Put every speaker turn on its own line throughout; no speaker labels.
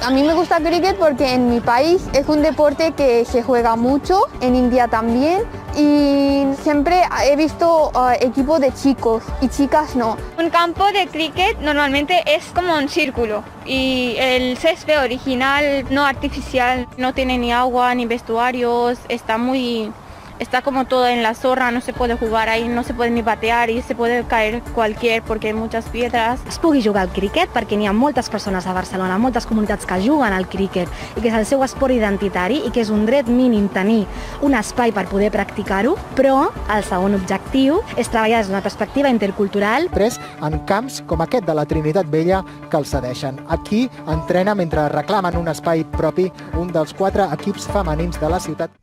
A mí me gusta cricket porque en mi país es un deporte que se juega mucho, en India también, y siempre he visto equipos de chicos y chicas no.
Un campo de cricket normalmente es como un círculo y el césped original, no artificial, no tiene ni agua ni vestuarios, está como todo en la sorra, no se puede jugar ahí, no se puede ni batear i se puede caer cualquier porque hay muchas piedras.
Es pugui jugar al cricket perquè n'hi ha moltes persones a Barcelona, moltes comunitats que juguen al cricket i que és el seu esport identitari i que és un dret mínim tenir un espai per poder practicar-ho, però el segon objectiu és treballar des d'una perspectiva intercultural.
Després, en camps com aquest de la Trinitat Vella que els cedeixen. Aquí entrena mentre reclamen un espai propi un dels 4 equips femenins de la ciutat.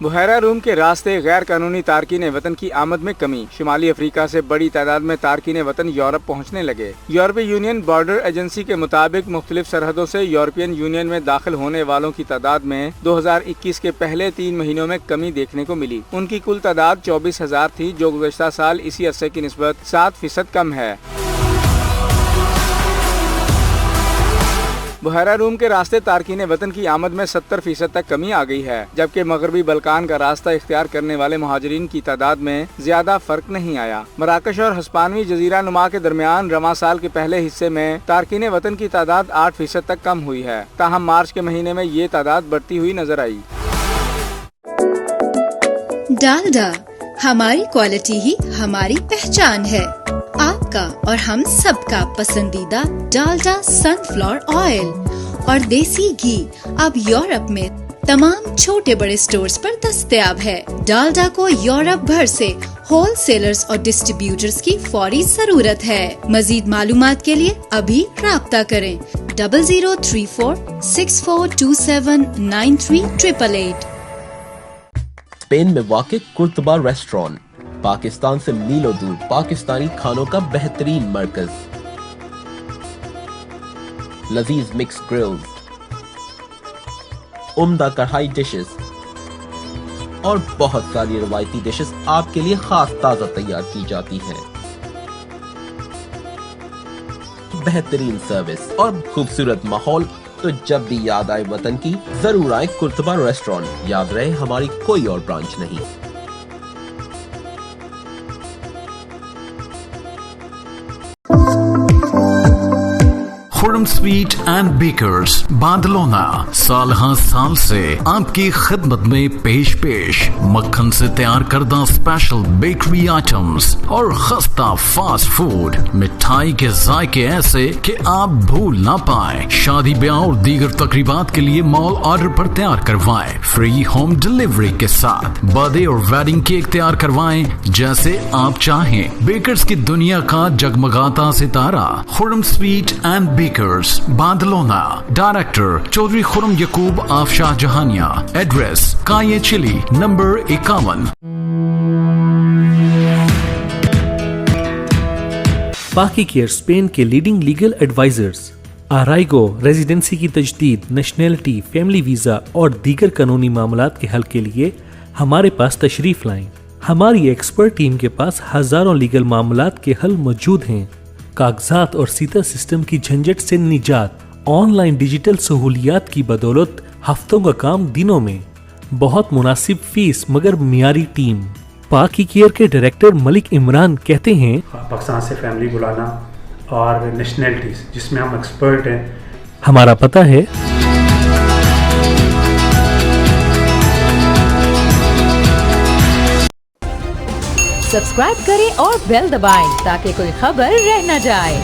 بحیرہ روم کے راستے غیر قانونی تارکین وطن کی آمد میں کمی، شمالی افریقہ سے بڑی تعداد میں تارکین وطن یورپ پہنچنے لگے۔ یورپی یونین بارڈر ایجنسی کے مطابق مختلف سرحدوں سے یورپین یونین میں داخل ہونے والوں کی تعداد میں 2021 کے پہلے 3 مہینوں میں کمی دیکھنے کو ملی۔ ان کی کل تعداد 24,000 تھی، جو گزشتہ سال اسی عرصے کی نسبت 7% کم ہے۔ بحیرہ روم کے راستے تارکین وطن کی آمد میں 70% تک کمی آ گئی ہے، جبکہ مغربی بلکان کا راستہ اختیار کرنے والے مہاجرین کی تعداد میں زیادہ فرق نہیں آیا۔ مراکش اور ہسپانوی جزیرہ نما کے درمیان رواں سال کے پہلے حصے میں تارکین وطن کی تعداد 8% تک کم ہوئی ہے، تاہم مارچ کے مہینے میں یہ تعداد بڑھتی ہوئی نظر آئی۔
ڈالڈا، ہماری کوالٹی ہی ہماری پہچان ہے۔ آپ کا اور ہم سب کا پسندیدہ ڈالڈا سن فلاور آئل اور دیسی گھی اب یورپ میں تمام چھوٹے بڑے سٹورز پر دستیاب ہے۔ ڈالڈا کو یورپ بھر سے ہول سیلرز اور ڈسٹریبیوٹرز کی فوری ضرورت ہے۔ مزید معلومات کے لیے ابھی رابطہ کریں 0034 6427 9388۔
اسپین میں واقع کرتبہ ریسٹورانٹ، پاکستان سے میلوں دور پاکستانی کھانوں کا بہترین مرکز۔ لذیذ مکس گرلز، عمدہ کڑھائی ڈشز اور بہت ساری روایتی ڈشز آپ کے لیے خاص تازہ تیار کی جاتی ہیں۔ بہترین سروس اور خوبصورت ماحول، تو جب بھی یاد آئے وطن کی ضرور آئے کرتبہ ریسٹورانٹ۔ یاد رہے ہماری کوئی اور برانچ نہیں۔
خرم سویٹ اینڈ بیکرز بادلونا سال ہاں سال سے آپ کی خدمت میں پیش مکھن سے تیار کردہ اسپیشل بیکری آئٹمز اور خستہ فاسٹ فوڈ، مٹھائی کے ذائقے ایسے کہ آپ بھول نہ پائیں۔ شادی بیاہ اور دیگر تقریبات کے لیے مال آرڈر پر تیار کروائیں، فری ہوم ڈلیوری کے ساتھ۔ برتھ ڈے اور ویڈنگ کیک تیار کروائیں جیسے آپ چاہیں۔ بیکرز کی دنیا کا جگمگاتا ستارہ خرم سویٹ اینڈ بیکرز بادلونا، ڈائریکٹر چودھری خرم یعقوب آفشاہ جہانیہ، ایڈریس کائے چلی نمبر 51۔
پاکی کیئر اسپین کے لیڈنگ لیگل ایڈوائزرز، آرائیگو ریزیڈنسی کی تجدید، نیشنلٹی، فیملی ویزا اور دیگر قانونی معاملات کے حل کے لیے ہمارے پاس تشریف لائیں۔ ہماری ایکسپرٹ ٹیم کے پاس ہزاروں لیگل معاملات کے حل موجود ہیں۔ کاغذات اور سیتا سسٹم کی جھنجٹ سے نجات، آن لائن ڈیجیٹل سہولیات کی بدولت ہفتوں کا کام دنوں میں، بہت مناسب فیس مگر معیاری ٹیم۔ پاکی کیئر کے ڈائریکٹر ملک عمران کہتے ہیں،
پاکستان سے فیملی بلانا اور نیشنلٹیز جس میں ہم ایکسپرٹ ہیں۔
ہمارا پتہ ہے
سبسکرائب کریں اور بیل دبائیں تاکہ کوئی خبر رہ نہ جائے۔